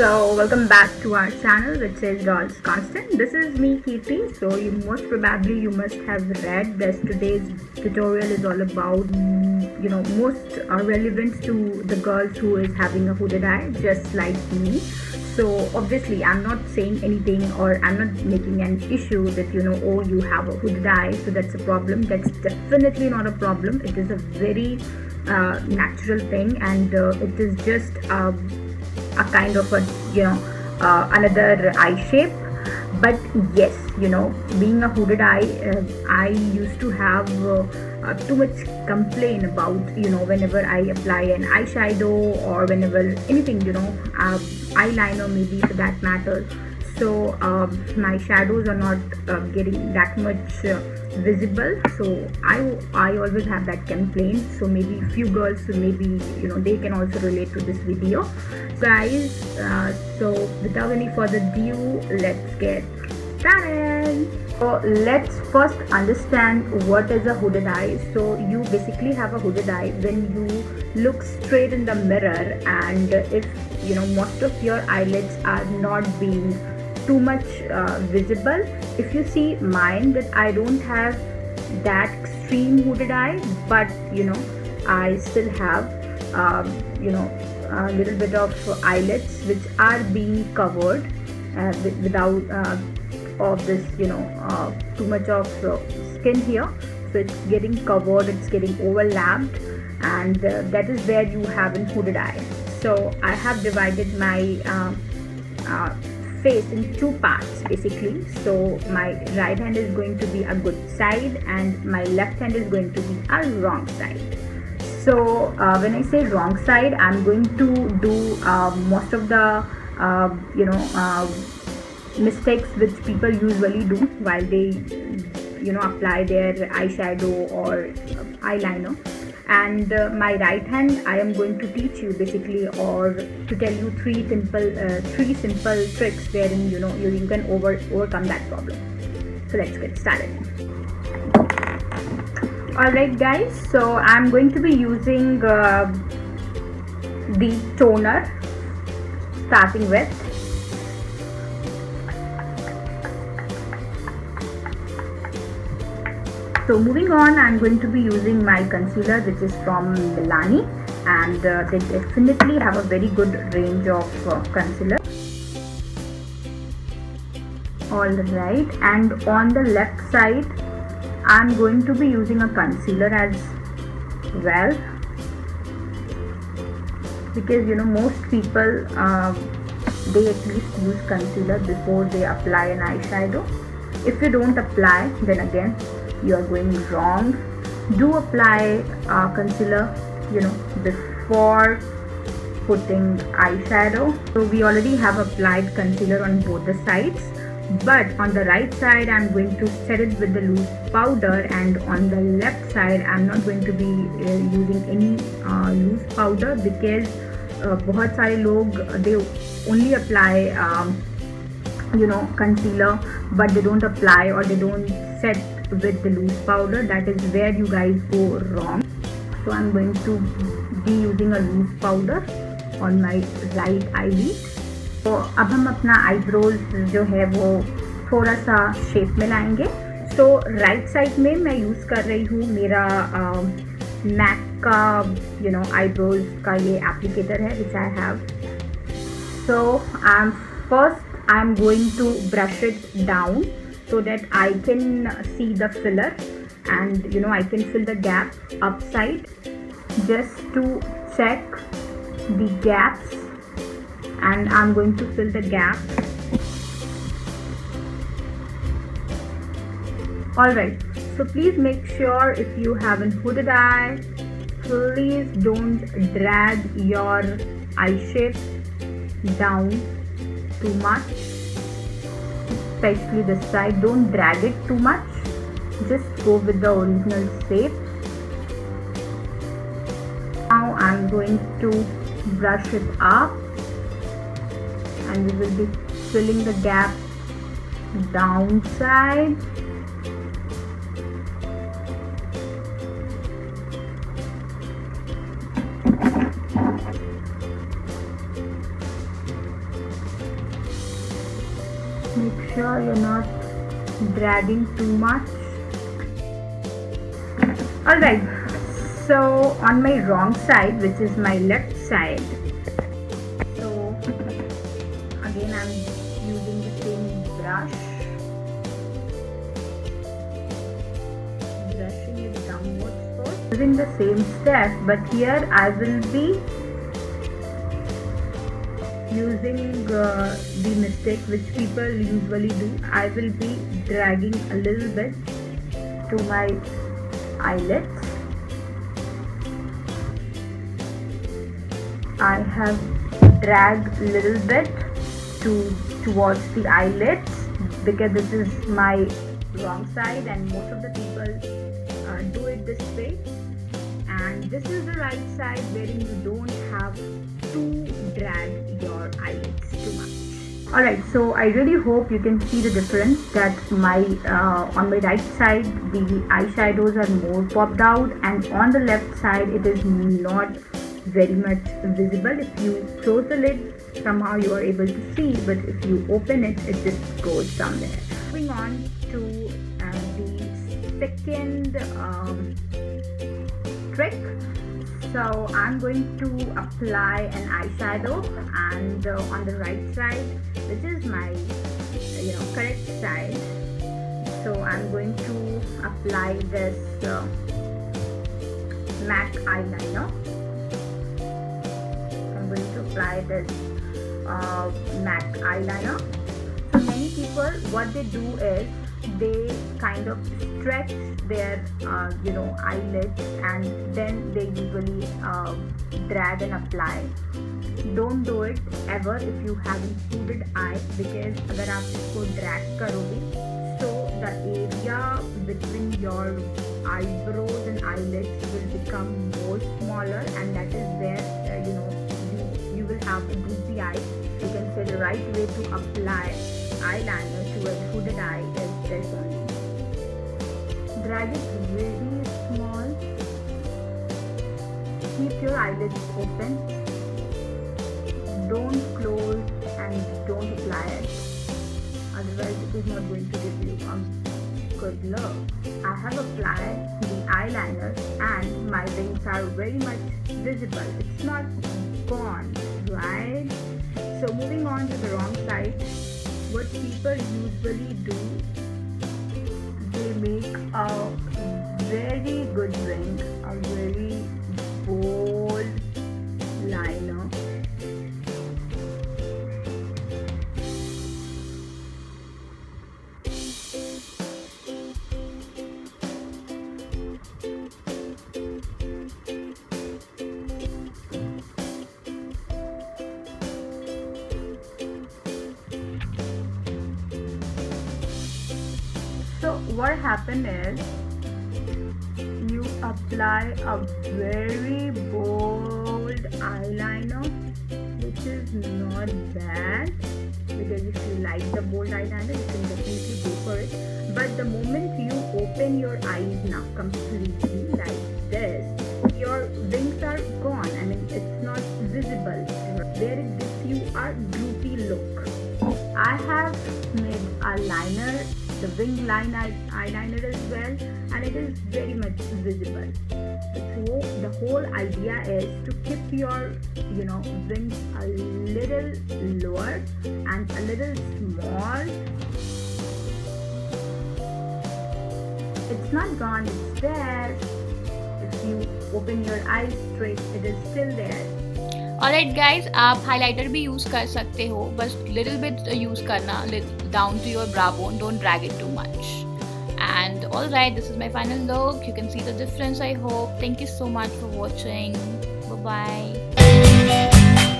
So welcome back to our channel, which is Dolls Constant. This is me, Kirti. So you must have read that today's tutorial is all about most relevant to the girls who is having a hooded eye, just like me. So obviously I'm not saying anything, or I'm not making an issue that oh, you have a hooded eye, so that's a problem. That's definitely not a problem. It is a very natural thing, and it is just a kind of a another eye shape. But yes, being a hooded eye, I used to have too much complaint about whenever I apply an eyeshadow, or whenever anything, eyeliner maybe for that matter. So my shadows are not getting that much visible. So I always have that complaint. So maybe few girls, maybe they can also relate to this video. So guys, so without any further ado, let's get started. So let's first understand what is a hooded eye. So you basically have a hooded eye when you look straight in the mirror, and if most of your eyelids are not being too much visible. If you see mine, that I don't have that extreme hooded eye, but I still have a little bit of eyelids which are being covered without of this too much of skin here. So it's getting covered, it's getting overlapped, and that is where you have a hooded eye. So I have divided my face in two parts basically. So my right hand is going to be a good side, and my left hand is going to be a wrong side. So when I say wrong side, I'm going to do most of the mistakes which people usually do while they apply their eyeshadow or eyeliner. And my right hand, I am going to teach you basically, or to tell you three simple tricks wherein you can overcome that problem. So let's get started. Alright guys, so I'm going to be using the toner, starting with. So moving on, I'm going to be using my concealer, which is from Milani, and they definitely have a very good range of concealer. Alright, and on the left side, I'm going to be using a concealer as well, because most people they at least use concealer before they apply an eyeshadow. If you don't apply, then again you are going wrong. Do apply concealer before putting eyeshadow. So we already have applied concealer on both the sides, but on the right side I'm going to set it with the loose powder, and on the left side I'm not going to be using any loose powder, because बहुत सारे लोग they only apply concealer, but they don't apply, or they don't set with the loose powder. That is where you guys go wrong. So I'm going to be using a loose powder on my right eyelid. तो अब हम अपना eyebrows जो है वो थोड़ा सा shape में लाएंगे. सो राइट साइड में मैं यूज़ कर रही हूँ मेरा मैक का आईब्रोज का ये एप्लीकेटर है, which I have. So I am going to brush it down so that I can see the filler, and I can fill the gap upside, just to check the gaps, and I'm going to fill the gap. Alright, so please make sure, if you have a hooded eye, please don't drag your eye shape down too much, especially this side. Don't drag it too much, just go with the original shape. Now I'm going to brush it up, and we will be filling the gap downside. Make sure you're not dragging too much. Alright, so on my wrong side, which is my left side, so again I'm using the same brush, brushing it downwards first, using the same step, but here I will be using the mistake which people usually do. I will be dragging a little bit to my eyelids. I have dragged a little bit towards the eyelids because this is my wrong side and most of the people do it this way, and this is the right side wherein you don't have to drag your eyelids too much. Alright, so I really hope you can see the difference that my on my right side the eyeshadows are more popped out, and on the left side it is not very much visible. If you close the lid, somehow you are able to see, but if you open it, it just goes down there. Moving on to the second trick. So I'm going to apply an eyeshadow, and on the right side, which is my correct side, so I'm going to apply this MAC eyeliner. I'm going to apply this MAC eyeliner. So many people, what they do is they kind of stretch their eyelids, and then they usually drag and apply. Don't do it ever if you have intruded eye, because अगर आप इसको drag करोगे, so the area between your eyebrows and eyelids will become more smaller, and that is where you will have a droopy eye. You can say the right way to apply eyeliner to a hooded eye is this only. Drag it very small. Keep your eyelids open. Don't close and don't apply it. Otherwise it is not going to give you a good look. I have applied the eyeliner and my wings are very much visible. It's not gone, right? So moving on to the wrong side, what people usually do, they make a very good wing, a very bold liner. So what happened is, you apply a very bold eyeliner, which is not bad, because if you like the bold eyeliner, you can definitely go for it. But the moment you open your eyes now completely like this, your wings are gone. I mean, it's not visible. Where it gives you a droopy look. I have made a liner, the wing liner eyeliner as well, and it is very much visible. So the whole idea is to keep your wings a little lower and a little small. It's not gone, it's there. If you open your eyes straight, it is still there. Alright guys, आप highlighter भी use कर सकते हो, बस little bit use करना down to your brow bone, don't drag it too much. And alright, this is my final look. You can see the difference, I hope. Thank you so much for watching. Bye bye.